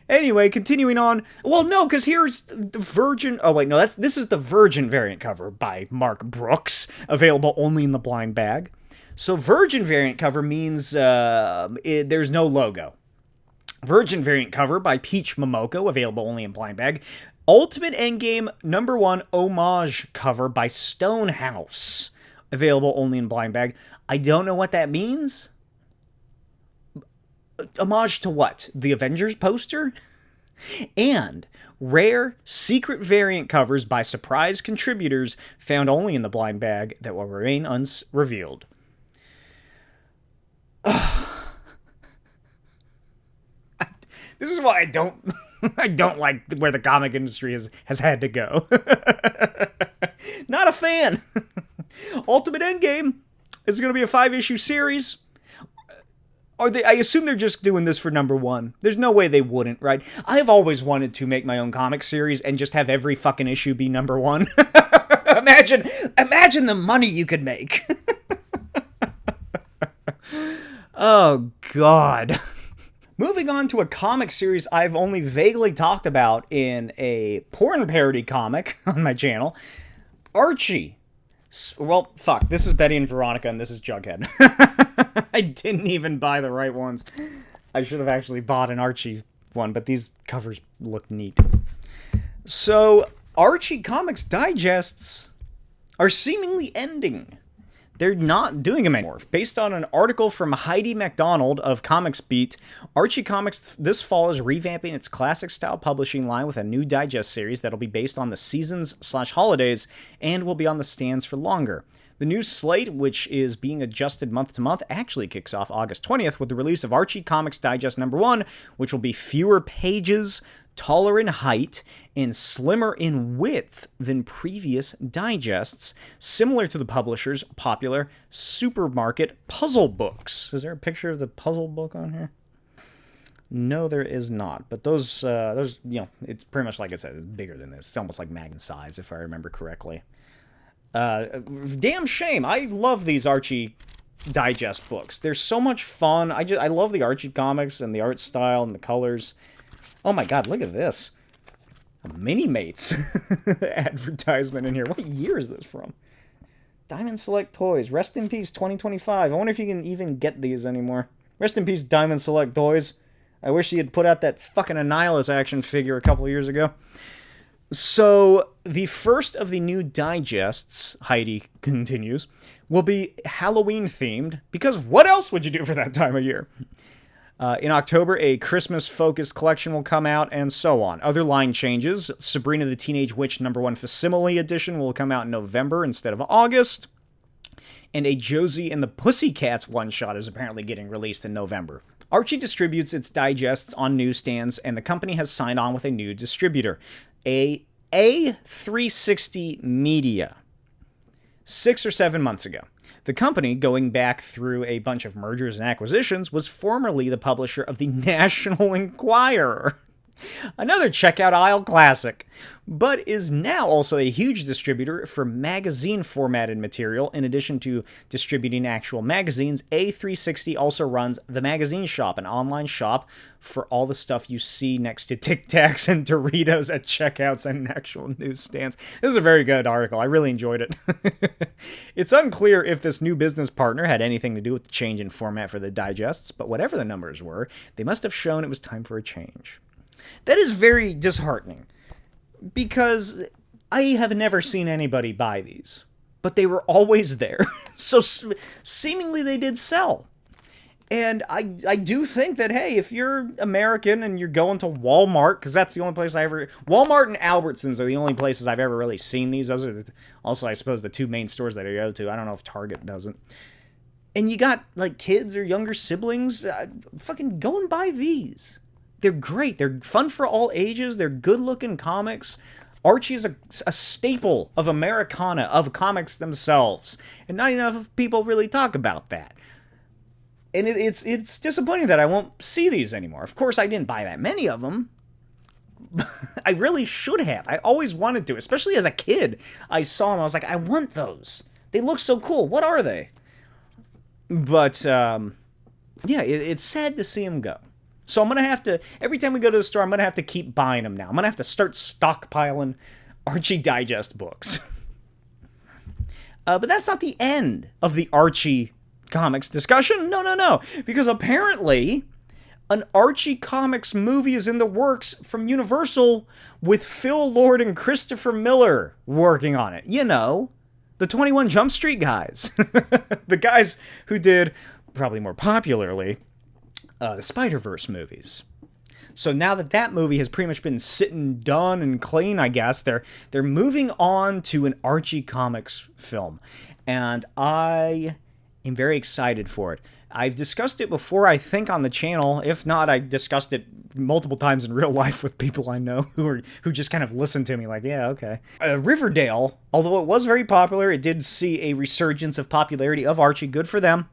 Anyway, continuing on. Well, no, because here's the Virgin. Oh, wait, no, this is the Virgin variant cover by Mark Brooks, available only in the blind bag. So Virgin variant cover means there's no logo. Virgin variant cover by Peach Momoko, available only in blind bag. Ultimate Endgame #1 homage cover by Stonehouse, available only in blind bag. I don't know what that means. Homage to what? The Avengers poster? And rare secret variant covers by surprise contributors found only in the blind bag that will remain unrevealed. This is why I don't like where the comic industry has had to go. Not a fan. Ultimate Endgame is going to be a 5-issue series. I assume they're just doing this for #1. There's no way they wouldn't, right? I've always wanted to make my own comic series and just have every fucking issue be #1. Imagine the money you could make. Oh, God. Moving on to a comic series I've only vaguely talked about in a porn parody comic on my channel. Archie. Well, fuck. This is Betty and Veronica, and this is Jughead. I didn't even buy the right ones. I should have actually bought an Archie one, but these covers look neat. So, Archie Comics Digests are seemingly ending. They're not doing them anymore. Based on an article from Heidi MacDonald of Comics Beat, Archie Comics this fall is revamping its classic-style publishing line with a new digest series that'll be based on the seasons/holidays and will be on the stands for longer. The new slate, which is being adjusted month to month, actually kicks off August 20th with the release of Archie Comics Digest #1, which will be fewer pages, taller in height, and slimmer in width than previous digests, similar to the publisher's popular supermarket puzzle books. Is there a picture of the puzzle book on here? No, there is not. But those, it's pretty much like I said, it's bigger than this. It's almost like Magnum size, if I remember correctly. Damn shame. I love these Archie digest books. They're so much fun. I love the Archie comics and the art style and the colors. Oh my god, look at this. A Mini-Mates advertisement in here. What year is this from? Diamond Select Toys. Rest in peace, 2025. I wonder if you can even get these anymore. Rest in peace, Diamond Select Toys. I wish he had put out that fucking Annihilus action figure a couple of years ago. So, the first of the new digests, Heidi continues, will be Halloween-themed, because what else would you do for that time of year? In October, a Christmas-focused collection will come out, and so on. Other line changes. Sabrina the Teenage Witch #1 Facsimile Edition will come out in November instead of August. And a Josie and the Pussycats one-shot is apparently getting released in November. Archie distributes its digests on newsstands, and the company has signed on with a new distributor, A360 Media, 6 or 7 months ago. The company, going back through a bunch of mergers and acquisitions, was formerly the publisher of the National Enquirer, another checkout aisle classic, but is now also a huge distributor for magazine-formatted material. In addition to distributing actual magazines, A360 also runs The Magazine Shop, an online shop for all the stuff you see next to Tic Tacs and Doritos at checkouts and actual newsstands. This is a very good article. I really enjoyed it. It's unclear if this new business partner had anything to do with the change in format for the digests, but whatever the numbers were, they must have shown it was time for a change. That is very disheartening, because I have never seen anybody buy these, but they were always there, so seemingly they did sell. And I do think that, hey, if you're American and you're going to Walmart, because that's the only place Walmart and Albertsons are the only places I've ever really seen these. Those are also, I suppose, the two main stores that I go to. I don't know if Target doesn't. And you got, like, kids or younger siblings, fucking go and buy these. They're great. They're fun for all ages. They're good-looking comics. Archie is a staple of Americana, of comics themselves. And not enough people really talk about that. And it's disappointing that I won't see these anymore. Of course, I didn't buy that many of them. I really should have. I always wanted to, especially as a kid. I saw them. I was like, I want those. They look so cool. What are they? But, yeah, it's sad to see them go. So I'm going to have to, every time we go to the store, I'm going to have to keep buying them now. I'm going to have to start stockpiling Archie Digest books. But that's not the end of the Archie Comics discussion. No. Because apparently, an Archie Comics movie is in the works from Universal with Phil Lord and Christopher Miller working on it. You know, the 21 Jump Street guys. The guys who did, probably more popularly, the Spider-Verse movies. So now that movie has pretty much been sitting done and clean, I guess, they're moving on to an Archie Comics film. And I am very excited for it. I've discussed it before, I think, on the channel. If not, I discussed it multiple times in real life with people I know who just kind of listen to me like, yeah, okay. Riverdale, although it was very popular, it did see a resurgence of popularity of Archie. Good for them.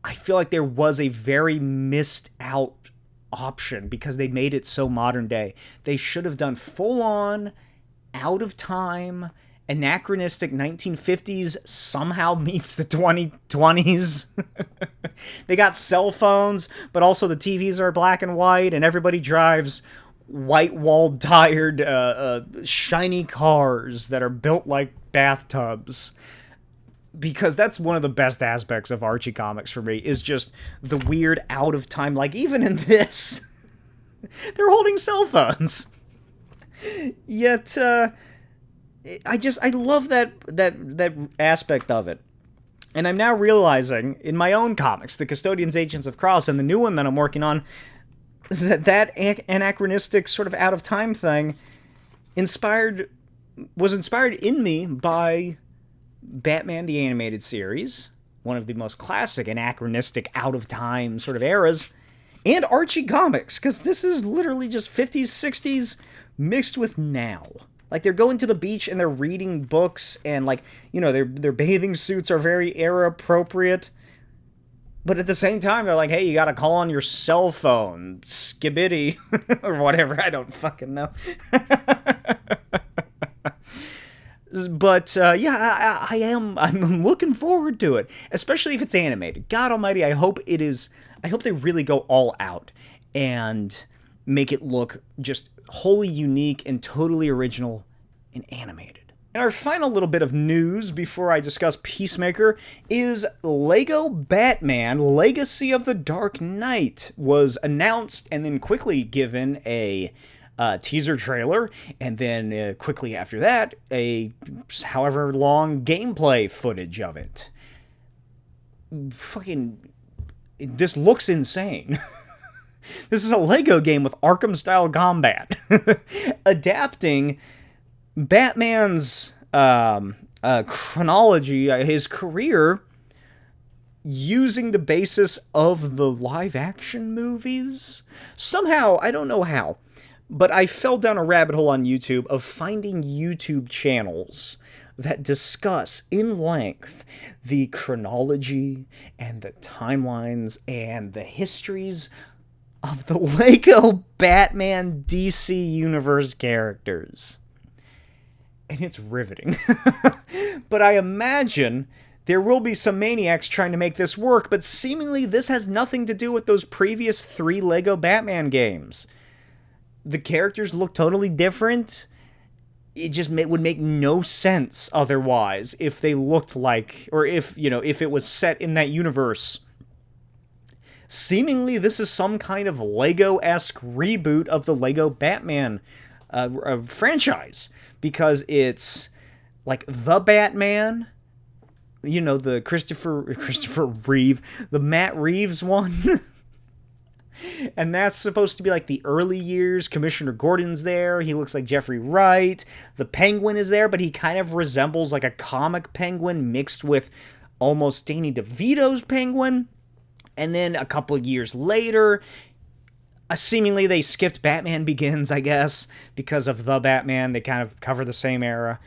I feel like there was a very missed out option because they made it so modern day. They should have done full on, out of time, anachronistic 1950s somehow meets the 2020s. They got cell phones, but also the TVs are black and white, and everybody drives white wall tired shiny cars that are built like bathtubs. Because that's one of the best aspects of Archie comics for me, is just the weird out of time. Like, even in this, they're holding cell phones. Yet, I love that aspect of it. And I'm now realizing, in my own comics, The Custodians, Agents of Cross, and the new one that I'm working on, that anachronistic sort of out of time thing was inspired in me by Batman the Animated Series, one of the most classic anachronistic out-of-time sort of eras, and Archie comics, because this is literally just 50s, 60s mixed with now. Like, they're going to the beach and they're reading books, and, like, you know, their bathing suits are very era-appropriate, but at the same time, they're like, hey, you gotta call on your cell phone, skibbity, or whatever, I don't fucking know. But, yeah, I'm looking forward to it, especially if it's animated. God almighty, I hope they really go all out and make it look just wholly unique and totally original and animated. And our final little bit of news before I discuss Peacemaker is Lego Batman Legacy of the Dark Knight was announced and then quickly given a teaser trailer, and then quickly after that, a however long gameplay footage of it. This looks insane. This is a Lego game with Arkham-style combat. Adapting Batman's chronology, his career, using the basis of the live-action movies. Somehow, I don't know how, but I fell down a rabbit hole on YouTube of finding YouTube channels that discuss in length the chronology and the timelines and the histories of the Lego Batman DC Universe characters. And it's riveting. But I imagine there will be some maniacs trying to make this work, but seemingly this has nothing to do with those previous 3 Lego Batman games. The characters look totally different. It just would make no sense otherwise if they looked like, or if it was set in that universe. Seemingly, this is some kind of Lego-esque reboot of the Lego Batman franchise, because it's like the Batman, the Christopher Reeve, the Matt Reeves one. And that's supposed to be like the early years. Commissioner Gordon's there. He looks like Jeffrey Wright. The Penguin is there, but he kind of resembles like a comic penguin mixed with almost Danny DeVito's Penguin. And then a couple of years later, seemingly they skipped Batman Begins, I guess, because of the Batman. They kind of cover the same era.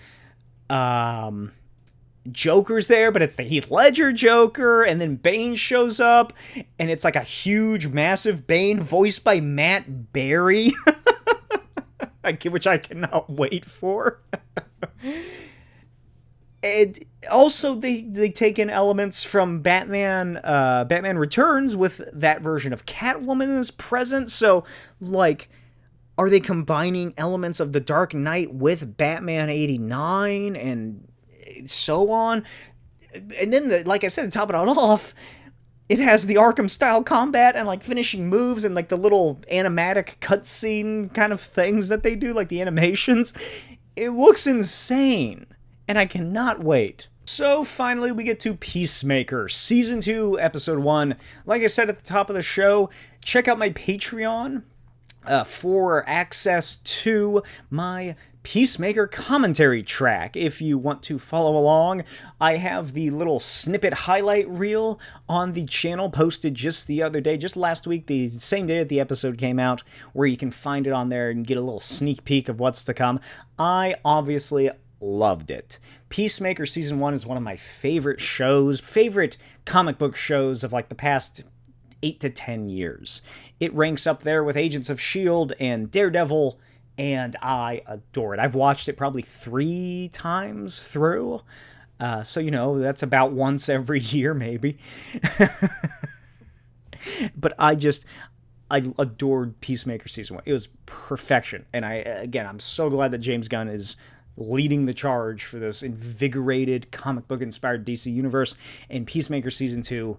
Joker's there, but it's the Heath Ledger Joker, and then Bane shows up, and it's like a huge, massive Bane voiced by Matt Berry, which I cannot wait for. And also, they take in elements from Batman Returns with that version of Catwoman is present, so, like, are they combining elements of The Dark Knight with Batman 89, and so on? And then, like I said, to top it all off, it has the Arkham-style combat and, like, finishing moves and, like, the little animatic cutscene kind of things that they do, like the animations. It looks insane, and I cannot wait. So, finally, we get to Peacemaker, Season 2, Episode 1. Like I said at the top of the show, check out my Patreon for access to my Peacemaker commentary track. If you want to follow along, I have the little snippet highlight reel on the channel posted just the other day, just last week, the same day that the episode came out, where you can find it on there and get a little sneak peek of what's to come. I obviously loved it. Peacemaker Season 1 is one of my favorite comic book shows of like the past 8 to 10 years. It ranks up there with Agents of S.H.I.E.L.D. and Daredevil, and I adore it. I've watched it probably 3 times through, so, that's about once every year, maybe. But I adored Peacemaker Season 1. It was perfection. And I'm so glad that James Gunn is leading the charge for this invigorated comic book inspired DC universe. And Peacemaker Season 2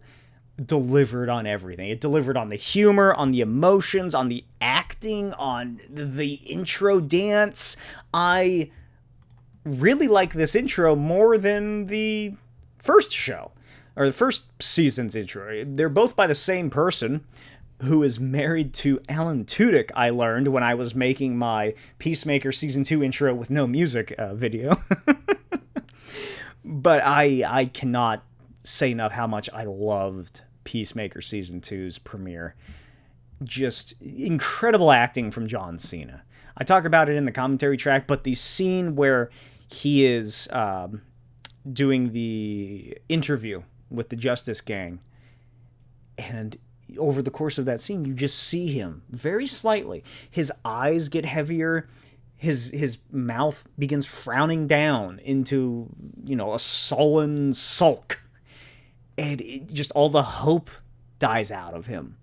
delivered on everything. It delivered on the humor, on the emotions, on the acting, on the intro dance. I really like this intro more than the first show, or the first season's intro. They're both by the same person, who is married to Alan Tudyk, I learned when I was making my Peacemaker Season 2 intro with no music video. But I cannot say enough how much I loved Peacemaker Season 2's premiere. Just incredible acting from John Cena. I talk about it in the commentary track, but the scene where he is doing the interview with the Justice Gang, and over the course of that scene, you just see him very slightly. His eyes get heavier. His mouth begins frowning down into, a sullen sulk. And just all the hope dies out of him.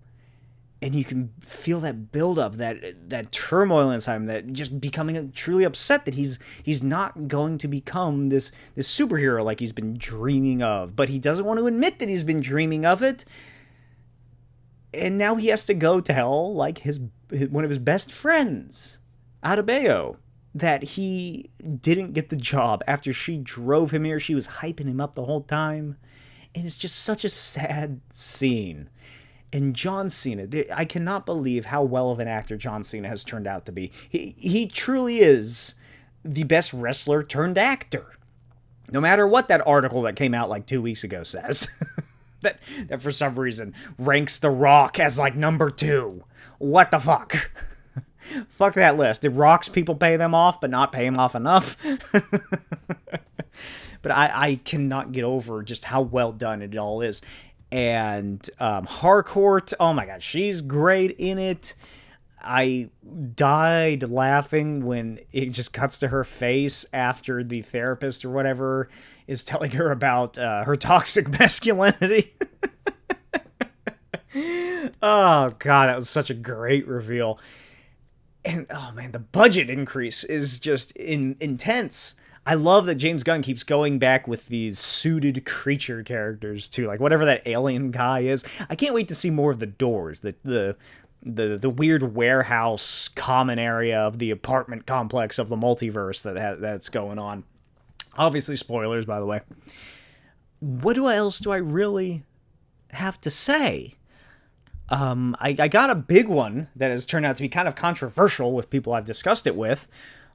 And you can feel that buildup, that turmoil inside him, that just becoming truly upset that he's not going to become this superhero like he's been dreaming of. But he doesn't want to admit that he's been dreaming of it. And now he has to go tell, like, one of his best friends, Adebayo, that he didn't get the job after she drove him here. She was hyping him up the whole time. And it's just such a sad scene. And John Cena, I cannot believe how well of an actor John Cena has turned out to be. He truly is the best wrestler turned actor. No matter what that article that came out like 2 weeks ago says. that for some reason ranks The Rock as like number 2. What the fuck? Fuck that list. Did Rock's people pay them off but not pay him off enough? But I cannot get over just how well done it all is. And Harcourt, oh my god, she's great in it. I died laughing when it just cuts to her face after the therapist or whatever is telling her about her toxic masculinity. Oh god, that was such a great reveal. And oh man, the budget increase is just intense. I love that James Gunn keeps going back with these suited creature characters too, like whatever that alien guy is. I can't wait to see more of the Doors, the weird warehouse common area of the apartment complex of the multiverse that's going on. Obviously, spoilers, by the way. What else do I really have to say? I got a big one that has turned out to be kind of controversial with people I've discussed it with,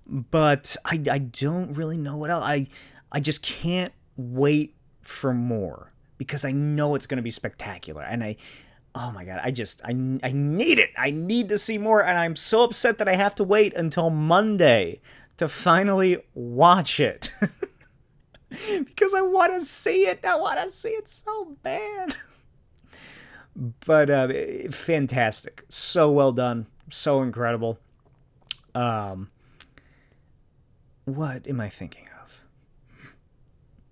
but I don't really know what else. I just can't wait for more because I know it's going to be spectacular. And oh my god, I need it. I need to see more, and I'm so upset that I have to wait until Monday to finally watch it. Because I want to see it. I want to see it so bad. But fantastic. So well done. So incredible. What am I thinking of?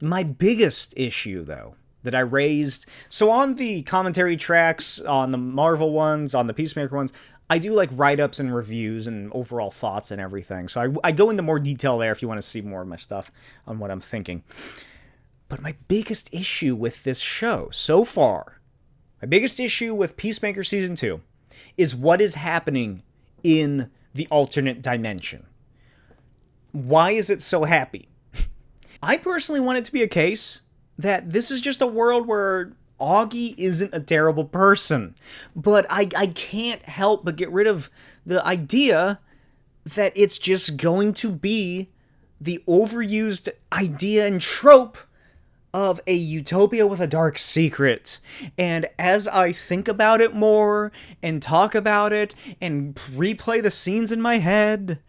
My biggest issue, though, that I raised... So on the commentary tracks, on the Marvel ones, on the Peacemaker ones, I do like write-ups and reviews and overall thoughts and everything. So I go into more detail there if you want to see more of my stuff on what I'm thinking. But my biggest issue with this show so far, my biggest issue with Peacemaker Season 2, is what is happening in the alternate dimension. Why is it so happy? I personally want it to be a case that this is just a world where Augie isn't a terrible person. But I can't help but get rid of the idea that it's just going to be the overused idea and trope of a utopia with a dark secret. And as I think about it more and talk about it and replay the scenes in my head,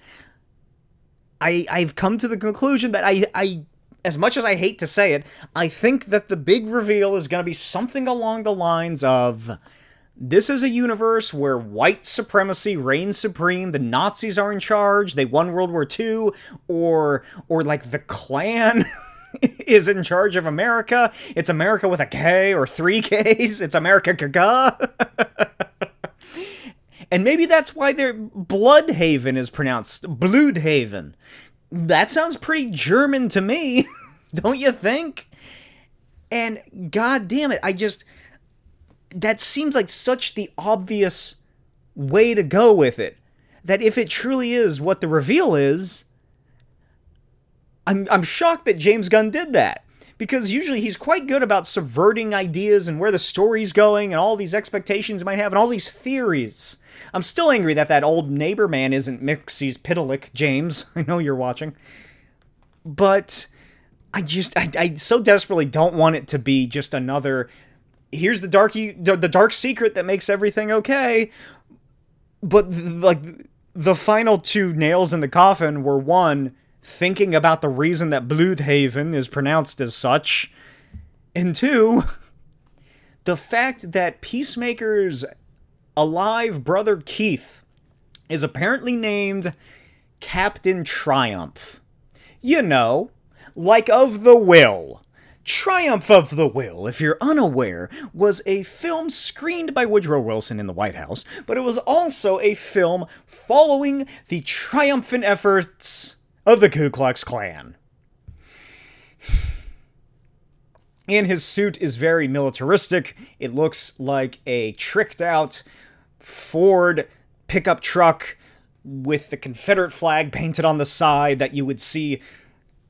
I've come to the conclusion that I as much as I hate to say it, I think that the big reveal is going to be something along the lines of, this is a universe where white supremacy reigns supreme, the Nazis are in charge, they won World War II, or like the Klan is in charge of America. It's America with a K or 3 Ks. It's America Gaga. And maybe that's why their Bloodhaven is pronounced Bloodhaven. That sounds pretty German to me, don't you think? And god damn it, that seems like such the obvious way to go with it. That if it truly is what the reveal is, I'm shocked that James Gunn did that. Because usually he's quite good about subverting ideas and where the story's going and all these expectations he might have and all these theories. I'm still angry that old neighbor man isn't Mixie's Pitalik, James. I know you're watching. But I so desperately don't want it to be just another, here's the dark secret that makes everything okay. But the final two nails in the coffin were, one, thinking about the reason that Bloodhaven is pronounced as such, and two, the fact that Peacemaker's alive brother Keith is apparently named Captain Triumph. You know, like of the Will. Triumph of the Will, if you're unaware, was a film screened by Woodrow Wilson in the White House, but it was also a film following the triumphant efforts of the Ku Klux Klan. And his suit is very militaristic. It looks like a tricked out Ford pickup truck with the Confederate flag painted on the side that you would see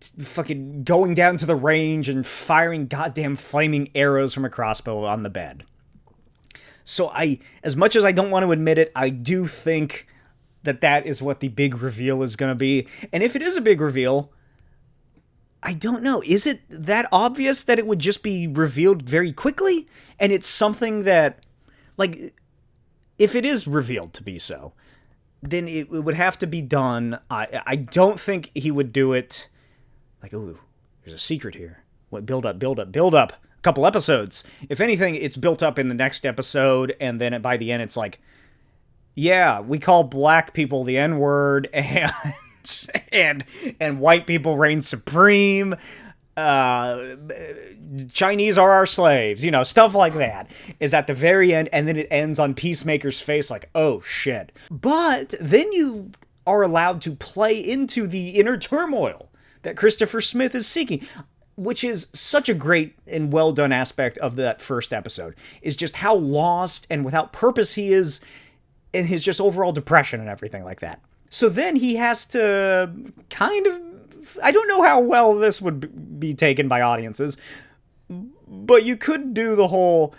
fucking going down to the range and firing goddamn flaming arrows from a crossbow on the bed. So as much as I don't want to admit it, I do think that is what the big reveal is going to be. And if it is a big reveal, I don't know. Is it that obvious that it would just be revealed very quickly? And it's something that, like, if it is revealed to be so, then it would have to be done. I don't think he would do it like, ooh, there's a secret here. What, build up. A couple episodes. If anything, it's built up in the next episode, and then by the end, it's like, yeah, we call black people the N-word, and white people reign supreme. Chinese are our slaves. You know, stuff like that is at the very end, and then it ends on Peacemaker's face like, oh, shit. But then you are allowed to play into the inner turmoil that Christopher Smith is seeking, which is such a great and well done aspect of that first episode, is just how lost and without purpose he is in his just overall depression and everything like that. So then he has to kind of, I don't know how well this would be taken by audiences, but you could do the whole,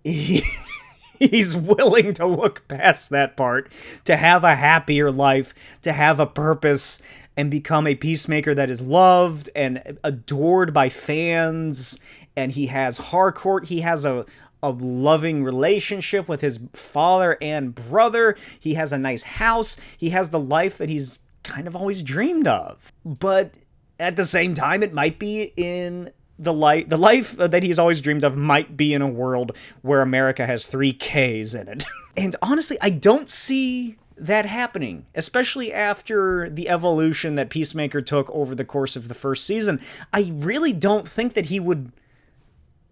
he's willing to look past that part, to have a happier life, to have a purpose, and become a peacemaker that is loved and adored by fans. And he has Harcourt. He has a loving relationship with his father and brother. He has a nice house. He has the life that he's kind of always dreamed of. But at the same time, it might be in the life that he's always dreamed of might be in a world where America has 3 Ks in it. And honestly, I don't see that happening, especially after the evolution that Peacemaker took over the course of the first season. I really don't think that he would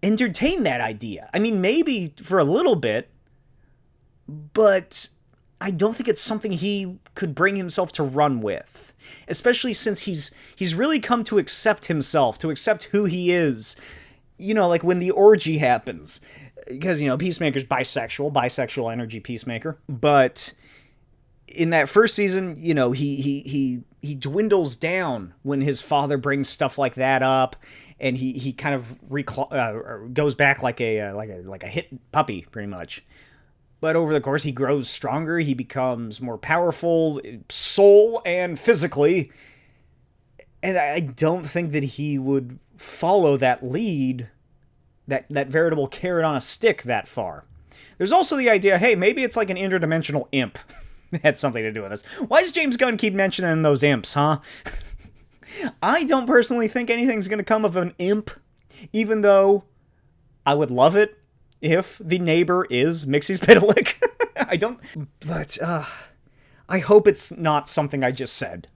entertain that idea. I mean, maybe for a little bit, but I don't think it's something he could bring himself to run with, especially since he's really come to accept himself, to accept who he is. You know, like when the orgy happens, because, you know, Peacemaker's bisexual energy Peacemaker, but in that first season, you know, he dwindles down when his father brings stuff like that up, and he kind of goes back like a hit puppy, pretty much. But over the course, he grows stronger. He becomes more powerful, soul and physically. And I don't think that he would follow that lead, that veritable carrot on a stick that far. There's also the idea, hey, maybe it's like an interdimensional imp. Had something to do with this. Why does James Gunn keep mentioning those imps, huh? I don't personally think anything's going to come of an imp, even though I would love it if the neighbor is Mixie's Pitalik. I don't, but I hope it's not something I just said.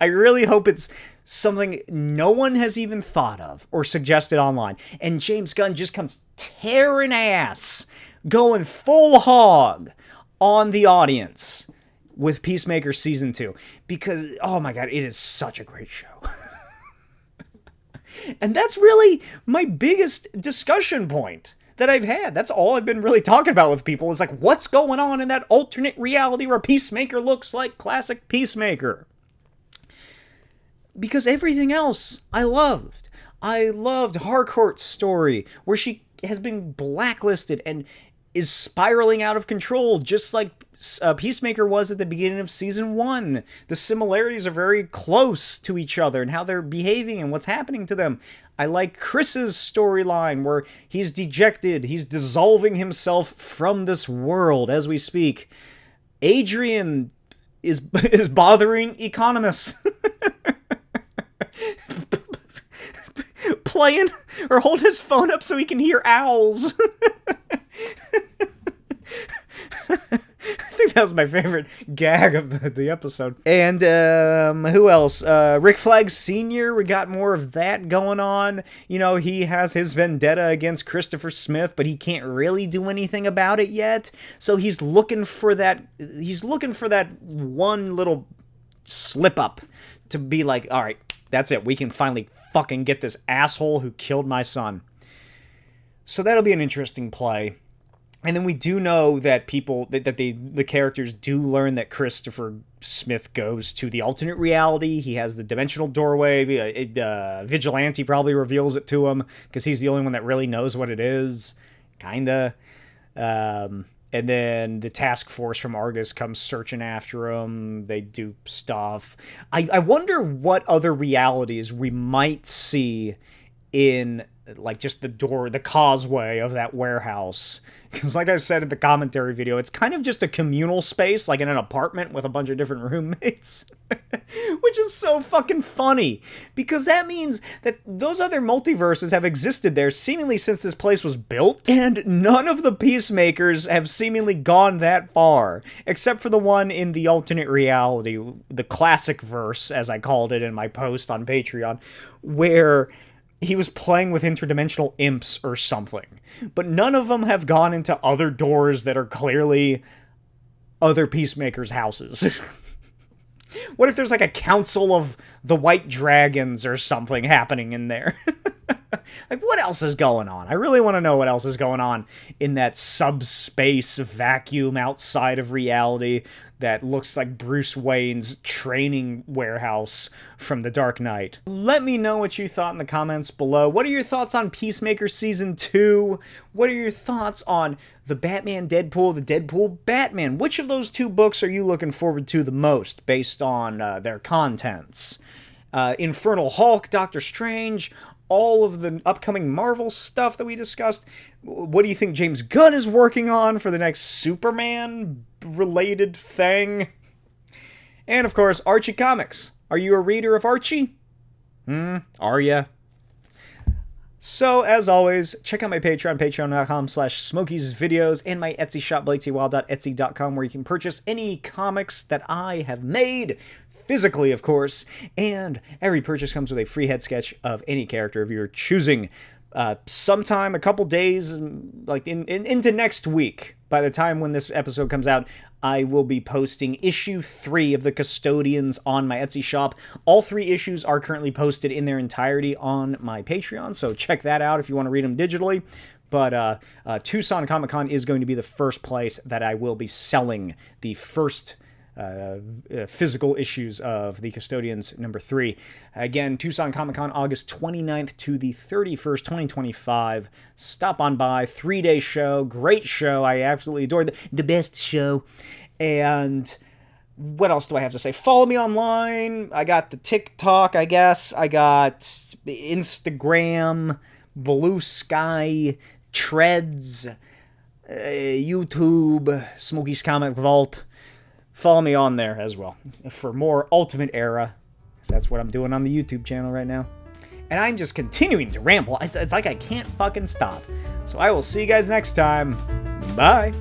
I really hope it's something no one has even thought of or suggested online, and James Gunn just comes tearing ass going full hog on the audience with Peacemaker Season 2. Because, oh my god, it is such a great show. And that's really my biggest discussion point that I've had. That's all I've been really talking about with people is like, what's going on in that alternate reality where Peacemaker looks like classic Peacemaker? Because everything else I loved. I loved Harcourt's story, where she has been blacklisted and is spiraling out of control, just like Peacemaker was at the beginning of Season 1. The similarities are very close to each other and how they're behaving and what's happening to them. I like Chris's storyline, where he's dejected, he's dissolving himself from this world as we speak. Adrian is bothering economists. Playing or hold his phone up so he can hear owls. I think that was my favorite gag of the episode. And who else? Rick Flag Sr., we got more of that going on. You know, he has his vendetta against Christopher Smith, but he can't really do anything about it yet. So he's looking for that one little slip up to be like, all right, that's it. We can finally fucking get this asshole who killed my son. So that'll be an interesting play. And then we do know that the characters do learn that Christopher Smith goes to the alternate reality. He has the dimensional doorway. Vigilante probably reveals it to him because he's the only one that really knows what it is. Kinda. And then the task force from Argus comes searching after him. They do stuff. I wonder what other realities we might see in, like, just the causeway of that warehouse. Because like I said in the commentary video, it's kind of just a communal space, like in an apartment with a bunch of different roommates. Which is so fucking funny. Because that means that those other multiverses have existed there seemingly since this place was built. And none of the Peacemakers have seemingly gone that far. Except for the one in the alternate reality, the classic verse, as I called it in my post on Patreon, where he was playing with interdimensional imps or something. But none of them have gone into other doors that are clearly other Peacemakers' houses. What if there's like a council of the White Dragons or something happening in there? Like, what else is going on? I really want to know what else is going on in that subspace vacuum outside of reality that looks like Bruce Wayne's training warehouse from The Dark Knight. Let me know what you thought in the comments below. What are your thoughts on Peacemaker Season 2? What are your thoughts on the Batman Deadpool, the Deadpool Batman? Which of those two books are you looking forward to the most based on their contents? Infernal Hulk, Doctor Strange, all of the upcoming Marvel stuff that we discussed. What do you think James Gunn is working on for the next Superman-related thing? And, of course, Archie Comics. Are you a reader of Archie? Are ya? So, as always, check out my Patreon, patreon.com/Smokey's videos, and my Etsy shop, blaketywilde.etsy.com, where you can purchase any comics that I have made, physically, of course, and every purchase comes with a free head sketch of any character of your choosing. Sometime, a couple days, like into next week, by the time when this episode comes out, I will be posting issue 3 of The Custodians on my Etsy shop. All 3 issues are currently posted in their entirety on my Patreon, so check that out if you want to read them digitally. But Tucson Comic Con is going to be the first place that I will be selling the first physical issues of The Custodians number 3. Again, Tucson Comic Con, August 29th to the 31st, 2025. Stop on by. 3-day show. Great show. I absolutely adored the best show. And what else do I have to say? Follow me online. I got the TikTok, I guess. I got Instagram, Blue Sky, Treads, YouTube, Smokey's Comic Vault. Follow me on there as well for more Ultimate Era. That's what I'm doing on the YouTube channel right now. And I'm just continuing to ramble. It's like I can't fucking stop. So I will see you guys next time. Bye.